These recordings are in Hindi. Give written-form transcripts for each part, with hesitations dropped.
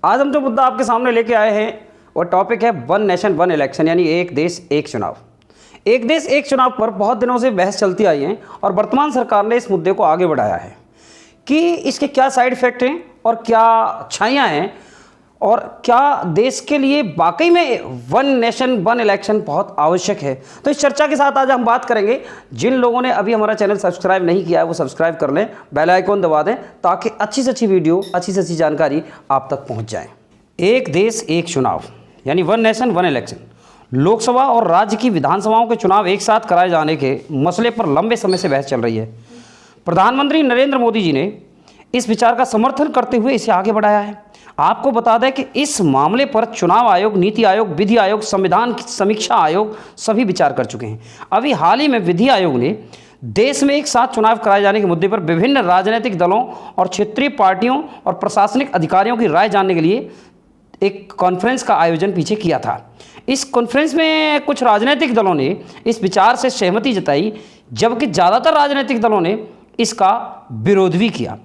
आज हम जो मुद्दा आपके सामने लेके आए हैं वो टॉपिक है वन नेशन वन इलेक्शन, यानी एक देश एक चुनाव। एक देश एक चुनाव पर बहुत दिनों से बहस चलती आई है और वर्तमान सरकार ने इस मुद्दे को आगे बढ़ाया है कि इसके क्या साइड इफेक्ट हैं और क्या अच्छाइयाँ हैं और क्या देश के लिए वाकई में वन नेशन वन इलेक्शन बहुत आवश्यक है। तो इस चर्चा के साथ आज हम बात करेंगे। जिन लोगों ने अभी हमारा चैनल सब्सक्राइब नहीं किया है वो सब्सक्राइब कर लें, बेल आइकॉन दबा दें ताकि अच्छी से अच्छी वीडियो, अच्छी से अच्छी जानकारी आप तक पहुंच जाए। एक देश एक चुनाव यानी one nation one election, Lok Sabha और राज्य की विधानसभाओं के चुनाव एक साथ कराए जाने के मसले पर लंबे समय से बहस चल रही है। प्रधानमंत्री नरेंद्र मोदी जी ने इस विचार का समर्थन करते हुए इसे आगे बढ़ाया है। आपको बता दें कि इस मामले पर चुनाव आयोग, नीति आयोग, विधि आयोग, संविधान समीक्षा आयोग सभी विचार कर चुके हैं। अभी हाल ही में विधि आयोग ने देश में एक साथ चुनाव कराए जाने के मुद्दे पर विभिन्न राजनीतिक दलों और क्षेत्रीय पार्टियों और प्रशासनिक अधिकारियों की राय जानने के लिए एक कॉन्फ्रेंस का आयोजन पीछे किया था। इस कॉन्फ्रेंस में कुछ राजनीतिक दलों ने इस विचार से सहमति जताई, जबकि ज़्यादातर राजनीतिक दलों ने इसका विरोध भी किया।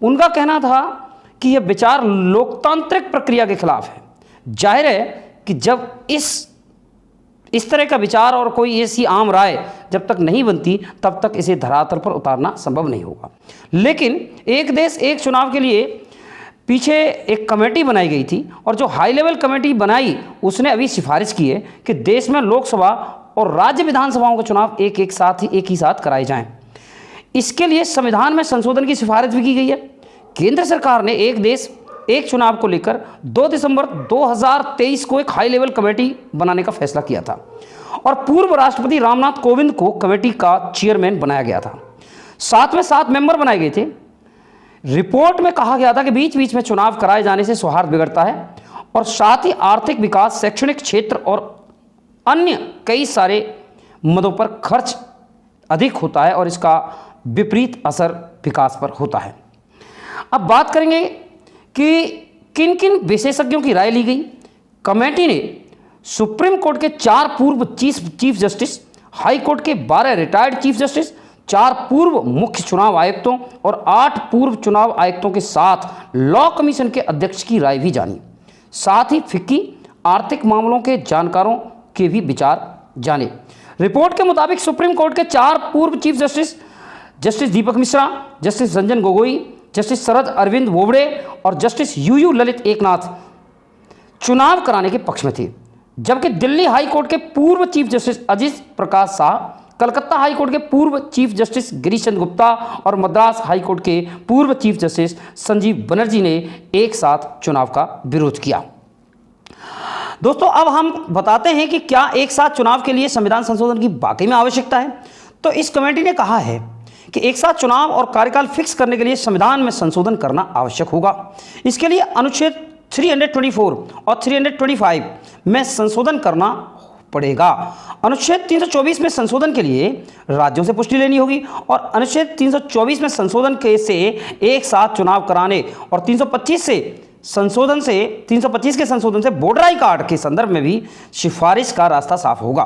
उनका कहना था कि यह विचार लोकतांत्रिक प्रक्रिया के खिलाफ है। जाहिर है कि जब इस तरह का विचार और कोई ऐसी आम राय जब तक नहीं बनती तब तक इसे धरातल पर उतारना संभव नहीं होगा। लेकिन एक देश एक चुनाव के लिए पीछे एक कमेटी बनाई गई थी और जो हाई लेवल कमेटी बनाई उसने अभी सिफारिश की है कि देश में लोकसभा और राज्य विधानसभाओं के चुनाव एक ही साथ कराए जाएं। इसके लिए संविधान में संशोधन की सिफारिश भी की गई है। केंद्र सरकार ने एक देश एक चुनाव को लेकर 2 दिसंबर 2023 को एक हाई लेवल कमेटी बनाने का फैसला किया था और पूर्व राष्ट्रपति रामनाथ कोविंद को कमेटी का चेयरमैन बनाया गया था। साथ में 7 मेंबर बनाए गए थे। रिपोर्ट में कहा गया था कि बीच बीच में चुनाव कराए जाने से सौहार्द बिगड़ता है और साथ ही आर्थिक विकास, शैक्षणिक क्षेत्र और अन्य कई सारे मदों पर खर्च अधिक होता है और इसका विपरीत असर विकास पर होता है। अब बात करेंगे कि किन किन विशेषज्ञों की राय ली गई। कमेटी ने सुप्रीम कोर्ट के 4 पूर्व चीफ जस्टिस, हाई कोर्ट के 12 रिटायर्ड चीफ जस्टिस, 4 पूर्व मुख्य चुनाव आयुक्तों और 8 पूर्व चुनाव आयुक्तों के साथ लॉ कमीशन के अध्यक्ष की राय भी जानी। साथ ही फिक्की, आर्थिक मामलों के जानकारों के भी विचार जाने। रिपोर्ट के मुताबिक सुप्रीम कोर्ट के 4 पूर्व चीफ जस्टिस, जस्टिस दीपक मिश्रा, जस्टिस रंजन गोगोई, जस्टिस शरद अरविंद बोबड़े और जस्टिस यूयू ललित एकनाथ चुनाव कराने के पक्ष में थे, जबकि दिल्ली हाई कोर्ट के पूर्व चीफ जस्टिस अजीत प्रकाश शाह, कलकत्ता हाई कोर्ट के पूर्व चीफ जस्टिस गिरीश चंद्र गुप्ता और मद्रास हाई कोर्ट के पूर्व चीफ जस्टिस संजीव बनर्जी ने एक साथ चुनाव का विरोध किया। दोस्तों, अब हम बताते हैं कि क्या एक साथ चुनाव के लिए संविधान संशोधन की वाकई में आवश्यकता है। तो इस कमेटी ने कहा है कि एक साथ चुनाव और कार्यकाल फिक्स करने के लिए संविधान में संशोधन करना आवश्यक होगा। इसके लिए अनुच्छेद 324 और 325 में संशोधन करना पड़ेगा। अनुच्छेद 324 में संशोधन के लिए राज्यों से पुष्टि लेनी होगी और अनुच्छेद 324 में संशोधन से एक साथ चुनाव कराने और 325 के संशोधन से वोटर आई कार्ड के संदर्भ में भी सिफारिश का रास्ता साफ होगा।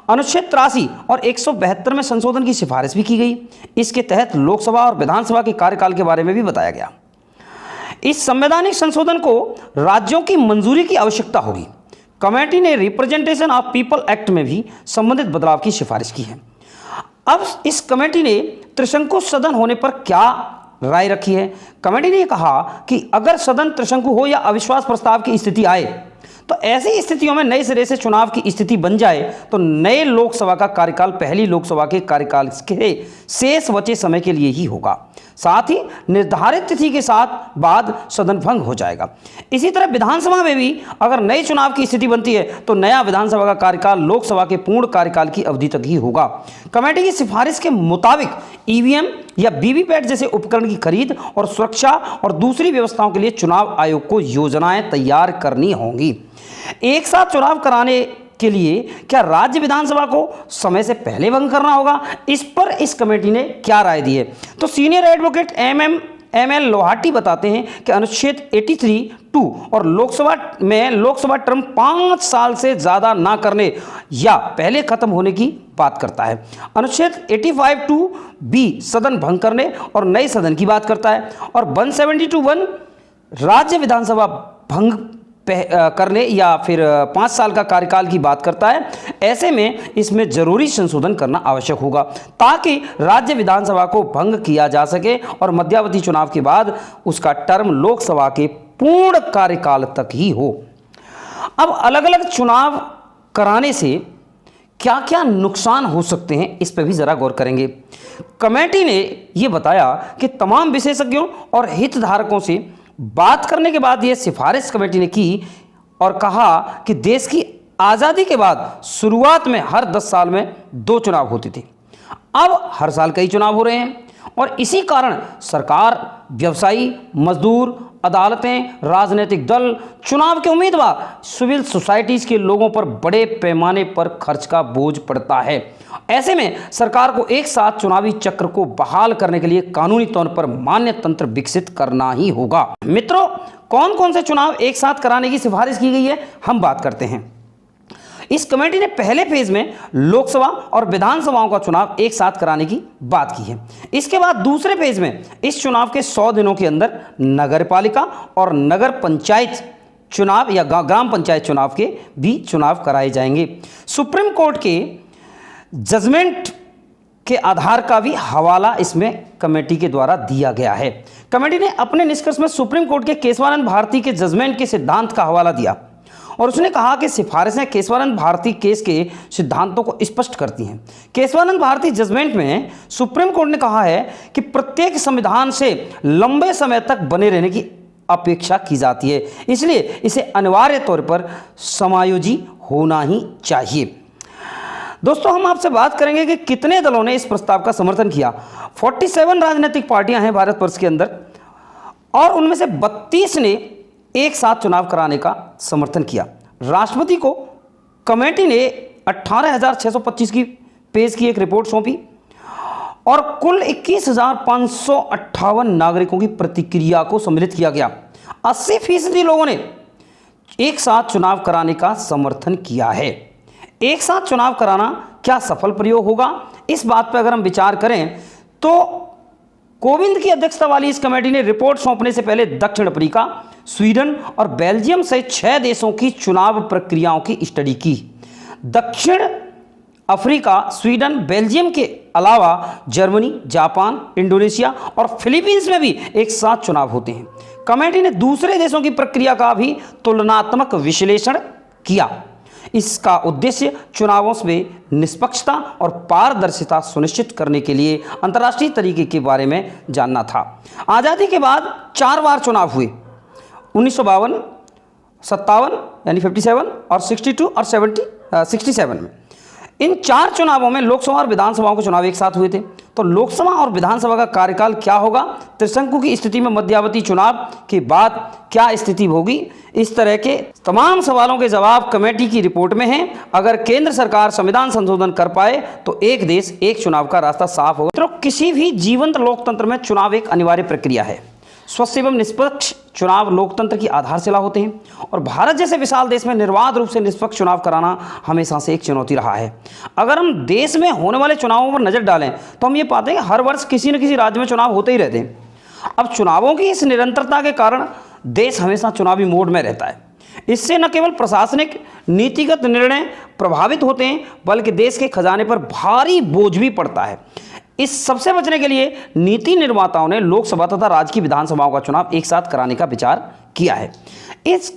अनुच्छेद 83 और 172 में संशोधन की सिफारिश भी की गई। इसके तहत लोकसभा और विधानसभा के कार्यकाल के बारे में भी बताया गया। इस संवैधानिक संशोधन को राज्यों की मंजूरी की आवश्यकता होगी। कमेटी ने रिप्रेजेंटेशन ऑफ पीपल एक्ट में भी संबंधित बदलाव की सिफारिश की है। अब इस कमेटी ने त्रिशंकु सदन होने पर क्या राय रखी है। कमेटी ने कहा कि अगर सदन त्रिशंकु हो या अविश्वास प्रस्ताव की स्थिति आए तो ऐसी स्थितियों में नए सिरे से चुनाव की स्थिति बन जाए तो नए लोकसभा का कार्यकाल पहली लोकसभा के कार्यकाल के शेष बचे समय के लिए ही होगा। साथ ही निर्धारित तिथि के साथ बाद सदन भंग हो जाएगा। इसी तरह विधानसभा में भी अगर नए चुनाव की स्थिति बनती है तो नया विधानसभा का कार्यकाल लोकसभा के पूर्ण कार्यकाल की अवधि तक ही होगा। कमेटी की सिफारिश के मुताबिक ईवीएम या वीवीपैट जैसे उपकरण की खरीद और सुरक्षा और दूसरी व्यवस्थाओं के लिए चुनाव आयोग को योजनाएं तैयार करनी होंगी। एक साथ चुनाव कराने के लिए क्या राज्य विधानसभा को समय से पहले भंग करना होगा, इस पर इस कमेटी ने क्या राय दी है। तो सीनियर एडवोकेट एमएल लोहाटी बताते हैं कि अनुच्छेद 83(2) और लोकसभा टर्म 5 साल से ज़्यादा ना करने या पहले खत्म होने की बात करता है। अनुच्छेद 85(2)(b) सदन भंग करने और नए सदन की बात करता है और 172(1) राज्य विधानसभा भंग करने या फिर 5 साल का कार्यकाल की बात करता है। ऐसे में इसमें जरूरी संशोधन करना आवश्यक होगा ताकि राज्य विधानसभा को भंग किया जा सके और मध्यावधि चुनाव के बाद उसका टर्म लोकसभा के पूर्ण कार्यकाल तक ही हो। अब अलग अलग चुनाव कराने से क्या क्या नुकसान हो सकते हैं, इस पर भी जरा गौर करेंगे। कमेटी ने यह बताया कि तमाम विशेषज्ञों और हितधारकों से बात करने के बाद यह सिफारिश कमेटी ने की और कहा कि देश की आज़ादी के बाद शुरुआत में हर 10 साल में 2 चुनाव होते थे, अब हर साल कई चुनाव हो रहे हैं और इसी कारण सरकार, व्यवसायी, मजदूर, अदालतें, राजनीतिक दल, चुनाव के उम्मीदवार, सिविल सोसाइटीज के लोगों पर बड़े पैमाने पर खर्च का बोझ पड़ता है। ऐसे में सरकार को एक साथ चुनावी चक्र को बहाल करने के लिए कानूनी तौर पर मान्य तंत्र विकसित करना ही होगा। मित्रों, कौन कौन से चुनाव एक साथ कराने की सिफारिश की गई है, हम बात करते हैं। इस कमेटी ने पहले फेज में लोकसभा और विधानसभाओं का चुनाव एक साथ कराने की बात की है। इसके बाद दूसरे फेज में इस चुनाव के 100 दिनों के अंदर नगरपालिका और नगर पंचायत चुनाव या ग्राम पंचायत चुनाव के भी चुनाव कराए जाएंगे। सुप्रीम कोर्ट के जजमेंट के आधार का भी हवाला इसमें कमेटी के द्वारा दिया गया है। कमेटी ने अपने निष्कर्ष में सुप्रीम कोर्ट के केशवानंद भारती के जजमेंट के सिद्धांत का हवाला दिया और उसने कहा कि सिफारिशें केशवानंद भारती केस के सिद्धांतों को स्पष्ट करती हैं। केशवानंद भारती जजमेंट में सुप्रीम कोर्ट ने कहा है कि प्रत्येक संविधान से लंबे समय तक बने रहने की अपेक्षा की जाती है, इसलिए इसे अनिवार्य तौर पर समायोजी होना ही चाहिए। दोस्तों, हम आपसे बात करेंगे कि कितने दलों ने इस प्रस्ताव का समर्थन किया। 47 राजनीतिक पार्टियां हैं भारतवर्ष के अंदर और उनमें से 32 ने एक साथ चुनाव कराने का समर्थन किया। राष्ट्रपति को कमेटी ने 18,625 की पेज की एक रिपोर्ट सौंपी और कुल 21,558 नागरिकों की प्रतिक्रिया को सम्मिलित किया गया। 80% लोगों ने एक साथ चुनाव कराने का समर्थन किया है। एक साथ चुनाव कराना क्या सफल प्रयोग होगा, इस बात पर अगर हम विचार करें तो कोविंद की अध्यक्षता वाली इस कमेटी ने रिपोर्ट सौंपने से पहले दक्षिण अफ्रीका, स्वीडन और बेल्जियम सहित 6 देशों की चुनाव प्रक्रियाओं की स्टडी की। दक्षिण अफ्रीका, स्वीडन, बेल्जियम के अलावा जर्मनी, जापान, इंडोनेशिया और फिलीपींस में भी एक साथ चुनाव होते हैं। कमेटी ने दूसरे देशों की प्रक्रिया का भी तुलनात्मक विश्लेषण किया। इसका उद्देश्य चुनावों में निष्पक्षता और पारदर्शिता सुनिश्चित करने के लिए अंतर्राष्ट्रीय तरीके के बारे में जानना था। आज़ादी के बाद 4 बार चुनाव हुए, 1952, 57 यानी 57 और 62 और 67 में। इन 4 चुनावों में लोकसभा और विधानसभाओं के चुनाव एक साथ हुए थे। तो लोकसभा और विधानसभा का कार्यकाल क्या होगा, त्रिशंकु की स्थिति में मध्यावधि चुनाव के बाद क्या स्थिति होगी, इस तरह के तमाम सवालों के जवाब कमेटी की रिपोर्ट में हैं। अगर केंद्र सरकार संविधान संशोधन कर पाए तो एक देश एक चुनाव का रास्ता साफ होगा। तो किसी भी जीवंत लोकतंत्र में चुनाव एक अनिवार्य प्रक्रिया है। स्वच्छ एवं निष्पक्ष चुनाव लोकतंत्र की आधारशिला होते हैं और भारत जैसे विशाल देश में निर्बाध रूप से निष्पक्ष चुनाव कराना हमेशा से एक चुनौती रहा है। अगर हम देश में होने वाले चुनावों पर नजर डालें तो हम ये पाते हैं कि हर वर्ष किसी न किसी राज्य में चुनाव होते ही रहते हैं। अब चुनावों की इस निरंतरता के कारण देश हमेशा चुनावी मोड में रहता है। इससे न केवल प्रशासनिक नीतिगत निर्णय प्रभावित होते हैं बल्कि देश के खजाने पर भारी बोझ भी पड़ता है। इस सबसे बचने के लिए नीति निर्माताओं ने लोकसभा तथा राज्य की विधानसभाओं का चुनाव एक साथ कराने का विचार किया है। इस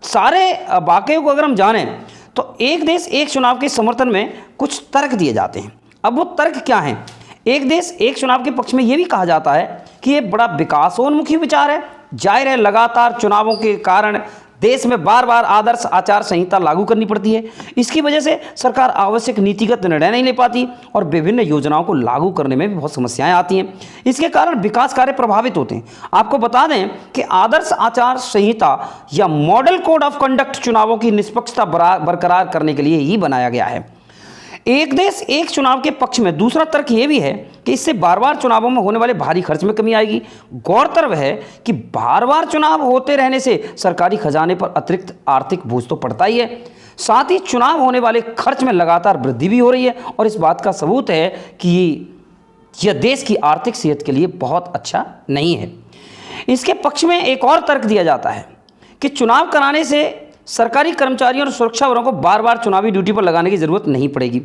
सारे वाकये को अगर हम जानें तो एक देश एक चुनाव के समर्थन में कुछ तर्क दिए जाते हैं। अब वो तर्क क्या हैं? एक देश एक चुनाव के पक्ष में ये भी कहा जाता है कि ये बड़ा विकासोन्मुखी विचार है। जाहिर है, लगातार चुनावों के कारण देश में बार बार आदर्श आचार संहिता लागू करनी पड़ती है। इसकी वजह से सरकार आवश्यक नीतिगत निर्णय नहीं ले पाती और विभिन्न योजनाओं को लागू करने में भी बहुत समस्याएं आती हैं। इसके कारण विकास कार्य प्रभावित होते हैं। आपको बता दें कि आदर्श आचार संहिता या मॉडल कोड ऑफ कंडक्ट चुनावों की निष्पक्षता बरकरार करने के लिए ही बनाया गया है। एक देश एक चुनाव के पक्ष में दूसरा तर्क यह भी है कि इससे बार बार चुनावों में होने वाले भारी खर्च में कमी आएगी। गौरतलब है कि बार बार चुनाव होते रहने से सरकारी खजाने पर अतिरिक्त आर्थिक बोझ तो पड़ता ही है, साथ ही चुनाव होने वाले खर्च में लगातार वृद्धि भी हो रही है और इस बात का सबूत है कि यह देश की आर्थिक सेहत के लिए बहुत अच्छा नहीं है। इसके पक्ष में एक और तर्क दिया जाता है कि चुनाव कराने से सरकारी कर्मचारियों और सुरक्षा बलों को बार बार चुनावी ड्यूटी पर लगाने की जरूरत नहीं पड़ेगी।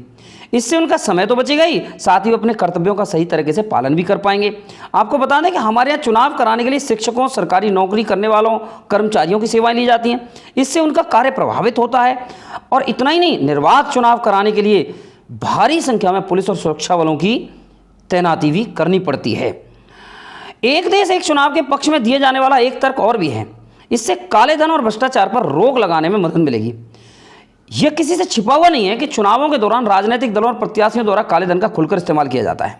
इससे उनका समय तो बचेगा ही, साथ ही वो अपने कर्तव्यों का सही तरीके से पालन भी कर पाएंगे। आपको बता दें कि हमारे यहाँ चुनाव कराने के लिए शिक्षकों, सरकारी नौकरी करने वालों, कर्मचारियों की सेवाएं ली जाती हैं। इससे उनका कार्य प्रभावित होता है। और इतना ही नहीं, निर्बाध चुनाव कराने के लिए भारी संख्या में पुलिस और सुरक्षा बलों की तैनाती भी करनी पड़ती है। एक देश एक चुनाव के पक्ष में दिए जाने वाला एक तर्क और भी है, इससे काले धन और भ्रष्टाचार पर रोक लगाने में मदद मिलेगी। यह किसी से छिपा हुआ नहीं है कि चुनावों के दौरान राजनीतिक दलों और प्रत्याशियों द्वारा काले धन का खुलकर इस्तेमाल किया जाता है।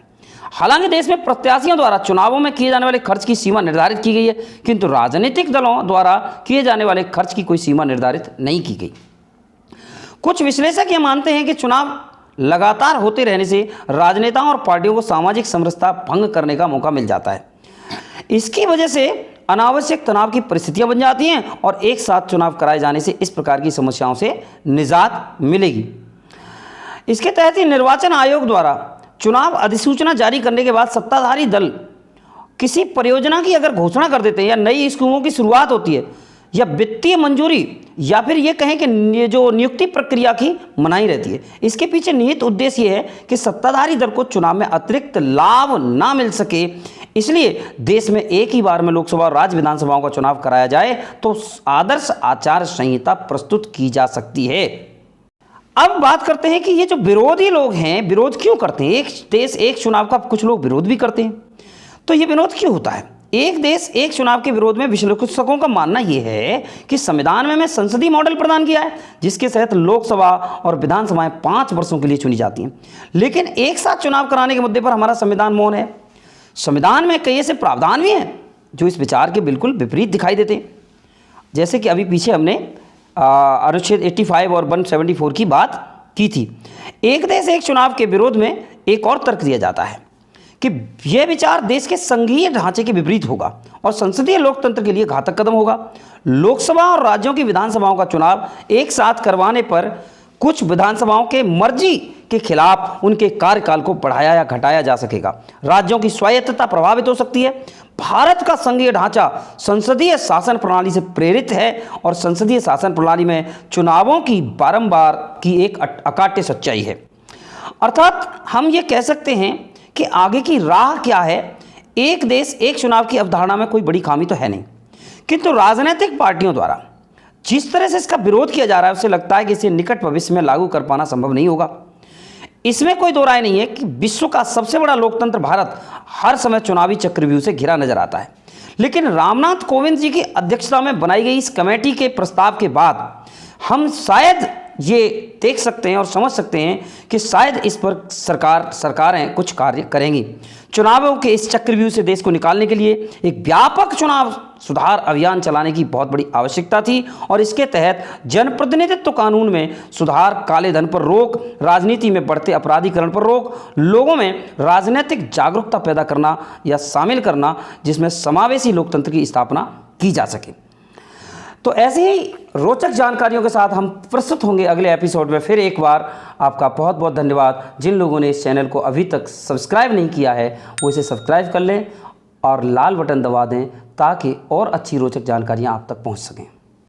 हालांकि देश में प्रत्याशियों द्वारा चुनावों में किए जाने वाले खर्च की सीमा निर्धारित की गई है, किंतु राजनीतिक दलों द्वारा किए जाने वाले खर्च की कोई सीमा निर्धारित नहीं की गई। कुछ विश्लेषक ये मानते हैं कि चुनाव लगातार होते रहने से राजनेताओं और पार्टियों को सामाजिक समरसता भंग करने का मौका मिल जाता है। इसकी वजह से अनावश्यक तनाव की परिस्थितियां बन जाती हैं और एक साथ चुनाव कराए जाने से इस प्रकार की समस्याओं से निजात मिलेगी। इसके तहत ही निर्वाचन आयोग द्वारा चुनाव अधिसूचना जारी करने के बाद सत्ताधारी दल किसी परियोजना की अगर घोषणा कर देते हैं या नई स्कीमों की शुरुआत होती है या वित्तीय मंजूरी या फिर ये कहें कि ये जो नियुक्ति प्रक्रिया की मनाही रहती है, इसके पीछे निहित उद्देश्य ये है कि सत्ताधारी दल को चुनाव में अतिरिक्त लाभ ना मिल सके। इसलिए देश में एक ही बार में लोकसभा और राज्य विधानसभाओं का चुनाव कराया जाए तो आदर्श आचार संहिता प्रस्तुत की जा सकती है। अब बात करते हैं कि ये जो विरोधी लोग हैं, विरोध क्यों करते हैं? एक देश एक चुनाव का कुछ लोग विरोध भी करते हैं, तो ये विरोध क्यों होता है? एक देश एक चुनाव के विरोध में विश्लेषकों का मानना यह है कि संविधान में संसदीय मॉडल प्रदान किया है, जिसके तहत लोकसभा और विधानसभाएं 5 वर्षों के लिए चुनी जाती हैं। लेकिन एक साथ चुनाव कराने के मुद्दे पर हमारा संविधान मौन है। संविधान में कई ऐसे प्रावधान भी हैं जो इस विचार के बिल्कुल विपरीत दिखाई देते हैं। जैसे कि अभी पीछे हमने अनुच्छेद 85 और 174 की बात की थी। एक देश एक चुनाव के विरोध में एक और तर्क दिया जाता है कि यह विचार देश के संघीय ढांचे के विपरीत होगा और संसदीय लोकतंत्र के लिए घातक कदम होगा। लोकसभा और राज्यों की विधानसभाओं का चुनाव एक साथ करवाने पर कुछ विधानसभाओं के मर्जी के खिलाफ उनके कार्यकाल को बढ़ाया या घटाया जा सकेगा। राज्यों की स्वायत्तता प्रभावित हो सकती है। भारत का संघीय ढांचा संसदीय शासन प्रणाली से प्रेरित है और संसदीय शासन प्रणाली में चुनावों की बारंबार की एक अकाट्य सच्चाई है। अर्थात हम ये कह सकते हैं कि आगे की राह क्या है। एक देश एक चुनाव की अवधारणा में कोई बड़ी खामी तो है नहीं, किंतु राजनीतिक पार्टियों द्वारा जिस तरह से इसका विरोध किया जा रहा है, उससे लगता है कि इसे निकट भविष्य में लागू कर पाना संभव नहीं होगा। इसमें कोई दो राय नहीं है कि विश्व का सबसे बड़ा लोकतंत्र भारत हर समय चुनावी चक्रव्यूह से घिरा नजर आता है। लेकिन रामनाथ कोविंद जी की अध्यक्षता में बनाई गई इस कमेटी के प्रस्ताव के बाद हम शायद ये देख सकते हैं और समझ सकते हैं कि शायद इस पर सरकारें कुछ कार्य करेंगी। चुनावों के इस चक्रव्यूह से देश को निकालने के लिए एक व्यापक चुनाव सुधार अभियान चलाने की बहुत बड़ी आवश्यकता थी और इसके तहत जनप्रतिनिधित्व कानून में सुधार, काले धन पर रोक, राजनीति में बढ़ते अपराधीकरण पर रोक, लोगों में राजनीतिक जागरूकता पैदा करना या शामिल करना जिसमें समावेशी लोकतंत्र की स्थापना की जा सके। तो ऐसे ही रोचक जानकारियों के साथ हम प्रस्तुत होंगे अगले एपिसोड में। फिर एक बार आपका बहुत बहुत धन्यवाद। जिन लोगों ने इस चैनल को अभी तक सब्सक्राइब नहीं किया है वो इसे सब्सक्राइब कर लें और लाल बटन दबा दें ताकि और अच्छी रोचक जानकारियां आप तक पहुंच सकें।